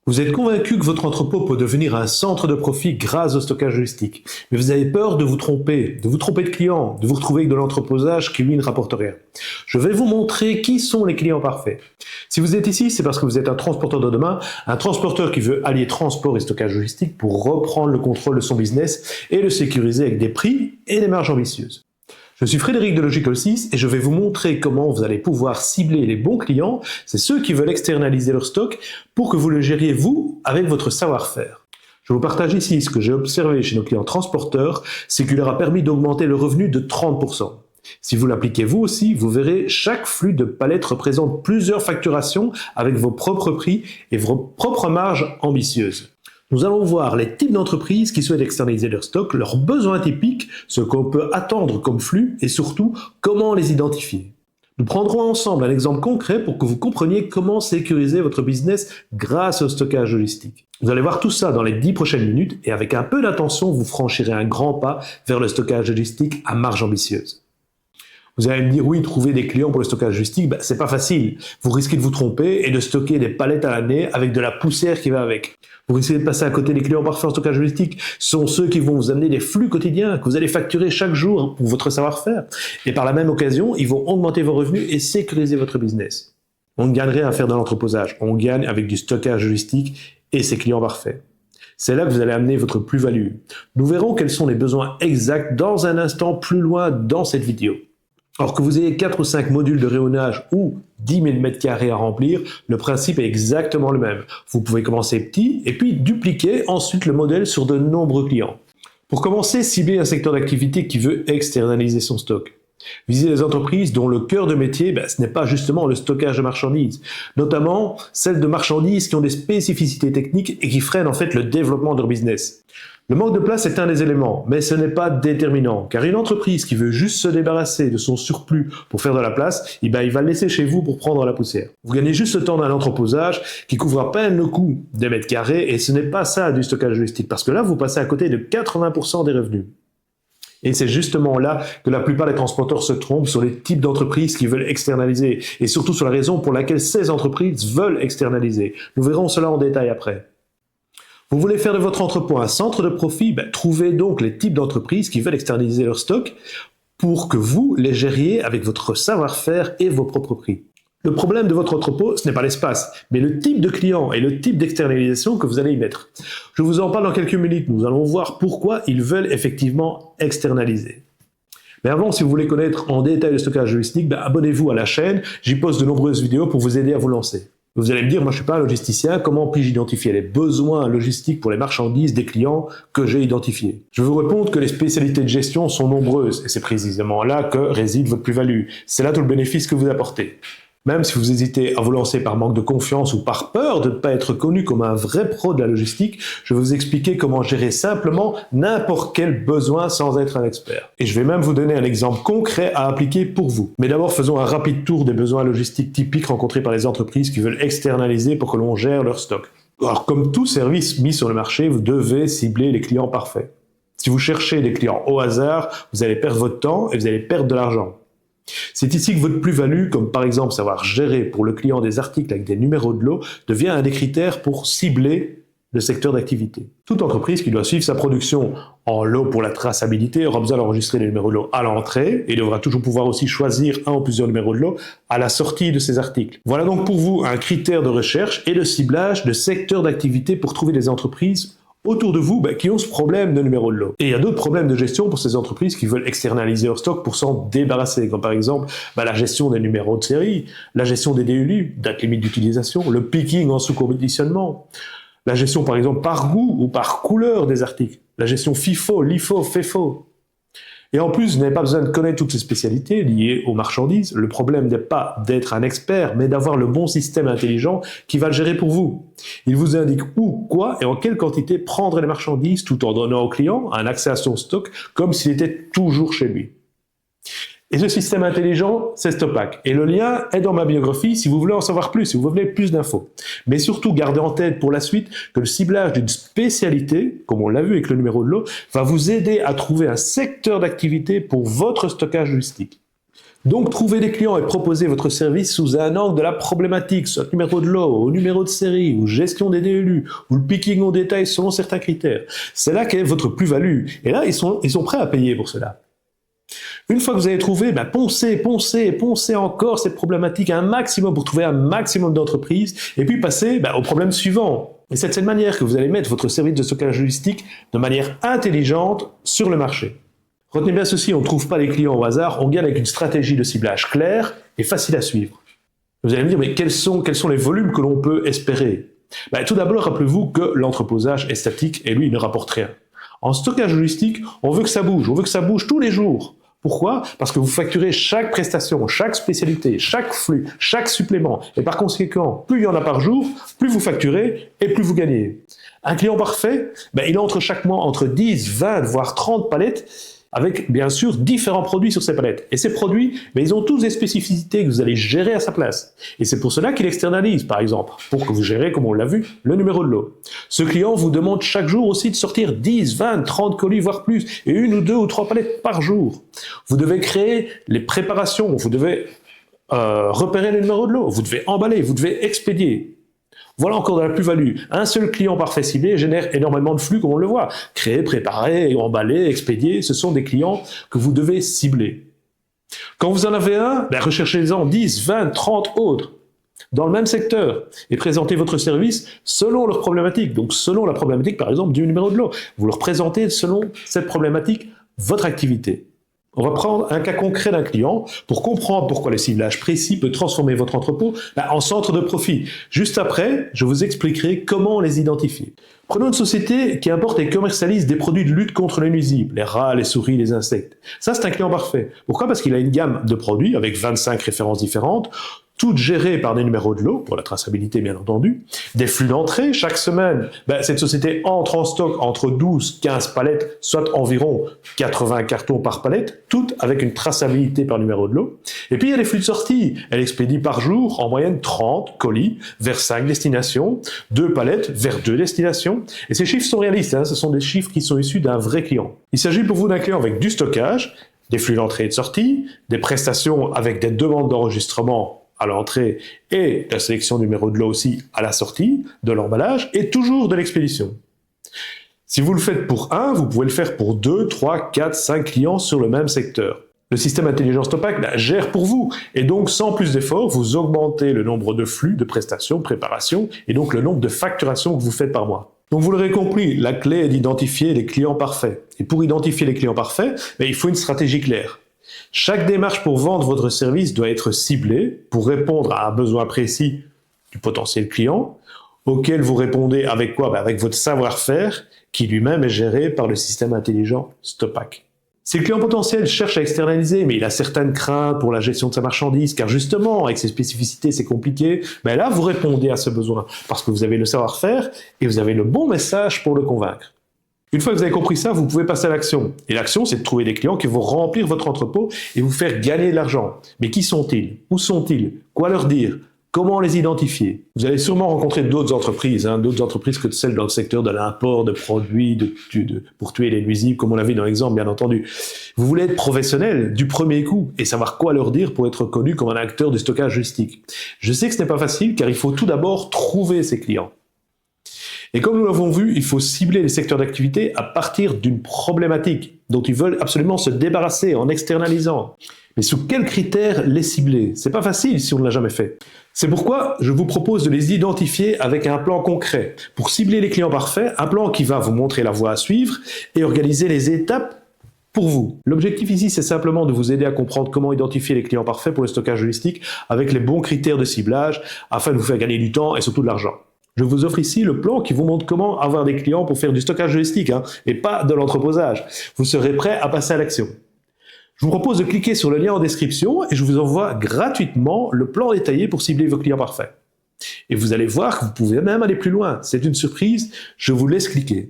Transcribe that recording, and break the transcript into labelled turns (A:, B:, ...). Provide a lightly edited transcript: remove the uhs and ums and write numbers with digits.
A: Vous êtes convaincu que votre entrepôt peut devenir un centre de profit grâce au stockage logistique, mais vous avez peur de vous tromper de clients, de vous retrouver avec de l'entreposage qui lui ne rapporte rien. Je vais vous montrer qui sont les clients parfaits. Si vous êtes ici, c'est parce que vous êtes un transporteur de demain, un transporteur qui veut allier transport et stockage logistique pour reprendre le contrôle de son business et le sécuriser avec des prix et des marges ambitieuses. Je suis Frédéric de Logical 6 et je vais vous montrer comment vous allez pouvoir cibler les bons clients, c'est ceux qui veulent externaliser leur stock, pour que vous le gériez vous avec votre savoir-faire. Je vous partage ici ce que j'ai observé chez nos clients transporteurs, c'est qu'il leur a permis d'augmenter le revenu de 30%. Si vous l'appliquez vous aussi, vous verrez chaque flux de palettes représente plusieurs facturations avec vos propres prix et vos propres marges ambitieuses. Nous allons voir les types d'entreprises qui souhaitent externaliser leur stock, leurs besoins typiques, ce qu'on peut attendre comme flux et surtout comment les identifier. Nous prendrons ensemble un exemple concret pour que vous compreniez comment sécuriser votre business grâce au stockage logistique. Vous allez voir tout ça dans les 10 prochaines minutes et avec un peu d'attention, vous franchirez un grand pas vers le stockage logistique à marge ambitieuse. Vous allez me dire, oui, trouver des clients pour le stockage logistique, c'est pas facile. Vous risquez de vous tromper et de stocker des palettes à l'année avec de la poussière qui va avec. Vous risquez de passer à côté des clients parfaits en stockage logistique. Ce sont ceux qui vont vous amener des flux quotidiens que vous allez facturer chaque jour pour votre savoir-faire. Et par la même occasion, ils vont augmenter vos revenus et sécuriser votre business. On ne gagne rien à faire de l'entreposage. On gagne avec du stockage logistique et ses clients parfaits. C'est là que vous allez amener votre plus-value. Nous verrons quels sont les besoins exacts dans un instant plus loin dans cette vidéo. Alors que vous ayez 4 ou 5 modules de rayonnage ou 10 000 m² à remplir, le principe est exactement le même. Vous pouvez commencer petit et puis dupliquer ensuite le modèle sur de nombreux clients. Pour commencer, ciblez un secteur d'activité qui veut externaliser son stock. Visez les entreprises dont le cœur de métier, ce n'est pas justement le stockage de marchandises, notamment celles de marchandises qui ont des spécificités techniques et qui freinent en fait le développement de leur business. Le manque de place est un des éléments, mais ce n'est pas déterminant, car une entreprise qui veut juste se débarrasser de son surplus pour faire de la place, il va le laisser chez vous pour prendre la poussière. Vous gagnez juste le temps d'un entreposage qui couvre à peine le coût des mètres carrés, et ce n'est pas ça du stockage logistique, parce que là, vous passez à côté de 80% des revenus. Et c'est justement là que la plupart des transporteurs se trompent sur les types d'entreprises qui veulent externaliser, et surtout sur la raison pour laquelle ces entreprises veulent externaliser. Nous verrons cela en détail après. Vous voulez faire de votre entrepôt un centre de profit, trouvez donc les types d'entreprises qui veulent externaliser leur stock pour que vous les gériez avec votre savoir-faire et vos propres prix. Le problème de votre entrepôt, ce n'est pas l'espace, mais le type de client et le type d'externalisation que vous allez y mettre. Je vous en parle dans quelques minutes, nous allons voir pourquoi ils veulent effectivement externaliser. Mais avant, si vous voulez connaître en détail le stockage logistique, abonnez-vous à la chaîne, j'y poste de nombreuses vidéos pour vous aider à vous lancer. Vous allez me dire, moi je ne suis pas un logisticien, comment puis-je identifier les besoins logistiques pour les marchandises des clients que j'ai identifiés? Je vais vous répondre que les spécialités de gestion sont nombreuses, et c'est précisément là que réside votre plus-value. C'est là tout le bénéfice que vous apportez. Même si vous hésitez à vous lancer par manque de confiance ou par peur de ne pas être connu comme un vrai pro de la logistique, je vais vous expliquer comment gérer simplement n'importe quel besoin sans être un expert. Et je vais même vous donner un exemple concret à appliquer pour vous. Mais d'abord, faisons un rapide tour des besoins logistiques typiques rencontrés par les entreprises qui veulent externaliser pour que l'on gère leur stock. Alors, comme tout service mis sur le marché, vous devez cibler les clients parfaits. Si vous cherchez des clients au hasard, vous allez perdre votre temps et vous allez perdre de l'argent. C'est ici que votre plus-value, comme par exemple savoir gérer pour le client des articles avec des numéros de lot, devient un des critères pour cibler le secteur d'activité. Toute entreprise qui doit suivre sa production en lot pour la traçabilité aura besoin d'enregistrer les numéros de lot à l'entrée et devra toujours pouvoir aussi choisir un ou plusieurs numéros de lot à la sortie de ses articles. Voilà donc pour vous un critère de recherche et de ciblage de secteur d'activité pour trouver des entreprises autour de vous qui ont ce problème de numéro de lot. Et il y a d'autres problèmes de gestion pour ces entreprises qui veulent externaliser leur stock pour s'en débarrasser, comme par exemple la gestion des numéros de série, la gestion des DULU, date limite d'utilisation, le picking en sous-conditionnement, la gestion par exemple par goût ou par couleur des articles, la gestion FIFO, LIFO, FEFO. Et en plus, vous n'avez pas besoin de connaître toutes ces spécialités liées aux marchandises. Le problème n'est pas d'être un expert, mais d'avoir le bon système intelligent qui va le gérer pour vous. Il vous indique où, quoi et en quelle quantité prendre les marchandises tout en donnant au client un accès à son stock comme s'il était toujours chez lui. Et ce système intelligent, c'est Stopac. Et le lien est dans ma biographie si vous voulez en savoir plus, si vous voulez plus d'infos. Mais surtout, gardez en tête pour la suite que le ciblage d'une spécialité, comme on l'a vu avec le numéro de lot, va vous aider à trouver un secteur d'activité pour votre stockage logistique. Donc, trouver des clients et proposer votre service sous un angle de la problématique, soit numéro de lot, ou numéro de série, ou gestion des DLU, ou le picking au détail selon certains critères. C'est là qu'est votre plus-value. Et là, ils sont prêts à payer pour cela. Une fois que vous avez trouvé, poncez encore cette problématique un maximum pour trouver un maximum d'entreprises, et puis passez au problème suivant. Et c'est de cette manière que vous allez mettre votre service de stockage logistique de manière intelligente sur le marché. Retenez bien ceci, on ne trouve pas les clients au hasard, on gagne avec une stratégie de ciblage claire et facile à suivre. Vous allez me dire, mais quels sont les volumes que l'on peut espérer? Tout d'abord, rappelez-vous que l'entreposage est statique et lui, il ne rapporte rien. En stockage logistique, on veut que ça bouge tous les jours. Pourquoi? Parce que vous facturez chaque prestation, chaque spécialité, chaque flux, chaque supplément. Et par conséquent, plus il y en a par jour, plus vous facturez et plus vous gagnez. Un client parfait, il entre chaque mois entre 10, 20, voire 30 palettes, avec bien sûr différents produits sur ces palettes. Et ces produits, ils ont tous des spécificités que vous allez gérer à sa place. Et c'est pour cela qu'il externalise, par exemple, pour que vous gérez, comme on l'a vu, le numéro de lot. Ce client vous demande chaque jour aussi de sortir 10, 20, 30 colis, voire plus, et 1 ou 2 ou 3 palettes par jour. Vous devez créer les préparations, vous devez repérer le numéro de lot, vous devez emballer, vous devez expédier. Voilà encore de la plus-value. Un seul client parfait ciblé génère énormément de flux, comme on le voit. Créer, préparer, emballer, expédier, ce sont des clients que vous devez cibler. Quand vous en avez un, recherchez-en 10, 20, 30 autres dans le même secteur et présentez votre service selon leur problématique. Donc selon la problématique, par exemple, du numéro de lot. Vous leur présentez selon cette problématique votre activité. On va prendre un cas concret d'un client pour comprendre pourquoi le ciblage précis peut transformer votre entrepôt en centre de profit. Juste après, je vous expliquerai comment les identifier. Prenons une société qui importe et commercialise des produits de lutte contre les nuisibles, les rats, les souris, les insectes. Ça, c'est un client parfait. Pourquoi? Parce qu'il a une gamme de produits avec 25 références différentes, toutes gérées par des numéros de lot, pour la traçabilité bien entendu, des flux d'entrée. Chaque semaine, cette société entre en stock entre 12 et 15 palettes, soit environ 80 cartons par palette, toutes avec une traçabilité par numéro de lot. Et puis il y a les flux de sortie. Elle expédie par jour en moyenne 30 colis vers 5 destinations, 2 palettes vers 2 destinations. Et ces chiffres sont réalistes, ce sont des chiffres qui sont issus d'un vrai client. Il s'agit pour vous d'un client avec du stockage, des flux d'entrée et de sortie, des prestations avec des demandes d'enregistrement à l'entrée et la sélection numéro de lot aussi à la sortie, de l'emballage et toujours de l'expédition. Si vous le faites pour un, vous pouvez le faire pour 2, 3, 4, 5 clients sur le même secteur. Le système Intelligence Stopac gère pour vous et donc sans plus d'efforts, vous augmentez le nombre de flux, de prestations, de préparations et donc le nombre de facturations que vous faites par mois. Donc vous l'aurez compris, la clé est d'identifier les clients parfaits. Et pour identifier les clients parfaits, il faut une stratégie claire. Chaque démarche pour vendre votre service doit être ciblée pour répondre à un besoin précis du potentiel client, auquel vous répondez avec quoi? Avec votre savoir-faire, qui lui-même est géré par le système intelligent Stopac. Si le client potentiel cherche à externaliser, mais il a certaines craintes pour la gestion de sa marchandise, car justement, avec ses spécificités, c'est compliqué, là, vous répondez à ce besoin, parce que vous avez le savoir-faire et vous avez le bon message pour le convaincre. Une fois que vous avez compris ça, vous pouvez passer à l'action. Et l'action, c'est de trouver des clients qui vont remplir votre entrepôt et vous faire gagner de l'argent. Mais qui sont-ils? Où sont-ils? Quoi leur dire? Comment les identifier? Vous allez sûrement rencontrer d'autres entreprises que celles dans le secteur de l'import de produits pour tuer les nuisibles, comme on l'a vu dans l'exemple, bien entendu. Vous voulez être professionnel du premier coup et savoir quoi leur dire pour être connu comme un acteur du stockage logistique. Je sais que ce n'est pas facile, car il faut tout d'abord trouver ces clients. Et comme nous l'avons vu, il faut cibler les secteurs d'activité à partir d'une problématique dont ils veulent absolument se débarrasser en externalisant. Mais sous quels critères les cibler? C'est pas facile si on ne l'a jamais fait. C'est pourquoi je vous propose de les identifier avec un plan concret. Pour cibler les clients parfaits, un plan qui va vous montrer la voie à suivre et organiser les étapes pour vous. L'objectif ici, c'est simplement de vous aider à comprendre comment identifier les clients parfaits pour le stockage logistique avec les bons critères de ciblage afin de vous faire gagner du temps et surtout de l'argent. Je vous offre ici le plan qui vous montre comment avoir des clients pour faire du stockage logistique et pas de l'entreposage. Vous serez prêt à passer à l'action. Je vous propose de cliquer sur le lien en description et je vous envoie gratuitement le plan détaillé pour cibler vos clients parfaits. Et vous allez voir que vous pouvez même aller plus loin. C'est une surprise, je vous laisse cliquer.